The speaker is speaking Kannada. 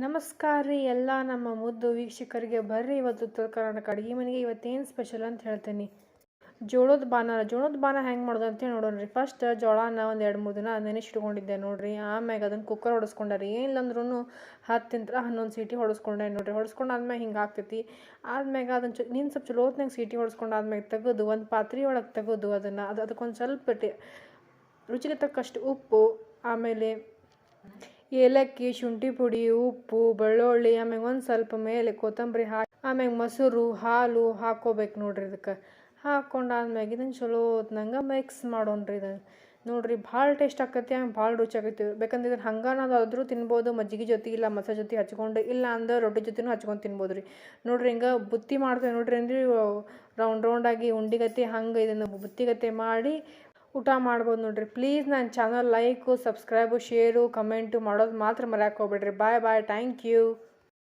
ನಮಸ್ಕಾರ ರೀ ಎಲ್ಲ ನಮ್ಮ ಮುದ್ದು ವೀಕ್ಷಕರಿಗೆ. ಬರ್ರಿ ಇವತ್ತು ಉತ್ತರ ಕರ್ನಾಟಕ ಅಡುಗೆ ಮನೆಗೆ ಇವತ್ತೇನು ಸ್ಪೆಷಲ್ ಅಂತ ಹೇಳ್ತೀನಿ. ಜೋಳದ ಬಾನ ಹೆಂಗೆ ಮಾಡೋದು ಅಂತೇಳಿ ನೋಡೋಣ. ಫಸ್ಟ್ ಜೋಳನ ಒಂದು 2-3 ದಿನ ನೆನೆಸಿಟ್ಕೊಂಡಿದ್ದೆ ನೋಡ್ರಿ. ಆಮ್ಯಾಗ ಅದನ್ನು ಕುಕ್ಕರ್ ಹೊಡೆಸ್ಕೊಂಡೆ ರೀ. ಏನಿಲ್ಲಂದ್ರೂ 10-11 ಸೀಟಿ ಹೊಡೆಸ್ಕೊಂಡೆ ನೋಡ್ರಿ. ಹೊಡೆಸ್ಕೊಂಡಾದ್ಮೇಲೆ ಹಿಂಗೆ ಆಗ್ತೈತಿ. ಆದ್ಮ್ಯಾಗ ಅದನ್ನು ನೀನು ಸ್ವಲ್ಪ ಚಲೋ ಹೊತ್ನಾಗ ಸೀಟಿ ಹೊಡೆಸ್ಕೊಂಡಾದ್ಮೇಲೆ ತೆಗೆದು ಒಂದು ಪಾತ್ರೆ ಒಳಗೆ ತೆಗೆದು ಅದಕ್ಕೊಂದು ಸ್ವಲ್ಪ ರುಚಿಗೆ ತಕ್ಕಷ್ಟು ಉಪ್ಪು, ಆಮೇಲೆ ಏಲಕ್ಕಿ, ಶುಂಠಿ ಪುಡಿ, ಉಪ್ಪು, ಬೆಳ್ಳುಳ್ಳಿ, ಆಮ್ಯಾಗ ಒಂದು ಸ್ವಲ್ಪ ಮೇಲೆ ಕೊತ್ತಂಬರಿ ಹಾಕಿ ಆಮ್ಯಾಗ ಮೊಸರು, ಹಾಲು ಹಾಕ್ಕೋಬೇಕು ನೋಡ್ರಿ. ಇದಕ್ಕೆ ಹಾಕ್ಕೊಂಡಾದ್ಮ್ಯಾಗ ಇದನ್ನು ಚಲೋ ಹೊತ್ನಂಗೆ ಮಿಕ್ಸ್ ಮಾಡೋಣ್ರಿ. ಇದನ್ನು ನೋಡ್ರಿ ಭಾಳ ಟೇಸ್ಟ್ ಆಕೈತಿ, ಹಂಗೆ ಭಾಳ ರುಚಿ ಆಗೈತಿ. ಬೇಕಂದ್ರೆ ಇದನ್ನು ಹಂಗಾನಾದ್ರೂ ತಿನ್ಬೋದು, ಮಜ್ಜಿಗೆ ಜೊತೆ ಇಲ್ಲ ಮಸಾಲೆ ಜೊತೆ ಹಚ್ಕೊಂಡು, ಇಲ್ಲ ಅಂದ್ರೆ ರೊಟ್ಟಿ ಜೊತೆನೂ ಹಚ್ಕೊಂಡು ತಿನ್ಬೋದು ರೀ. ನೋಡ್ರಿ ಹಿಂಗೆ ಬುತ್ತಿ ಮಾಡ್ತೇವೆ ನೋಡ್ರಿ. ಅಂದ್ರೆ ರೌಂಡಾಗಿ ಉಂಡಿಗತ್ತೆ ಹಂಗೆ ಇದನ್ನು ಬುತ್ತಿಗತ್ತೆ ಮಾಡಿ ಊಟ ಮಾಡ್ಬೋದು ನೋಡ್ರಿ. ಪ್ಲೀಸ್ ನನ್ನ channel like, subscribe, share, comment ಮಾಡೋದು ಮಾತ್ರ ಮರೆಯೋಕೆ ಹೋಗ್ಬೇಡ್ರಿ. ಬಾಯ್, ಥ್ಯಾಂಕ್ ಯು.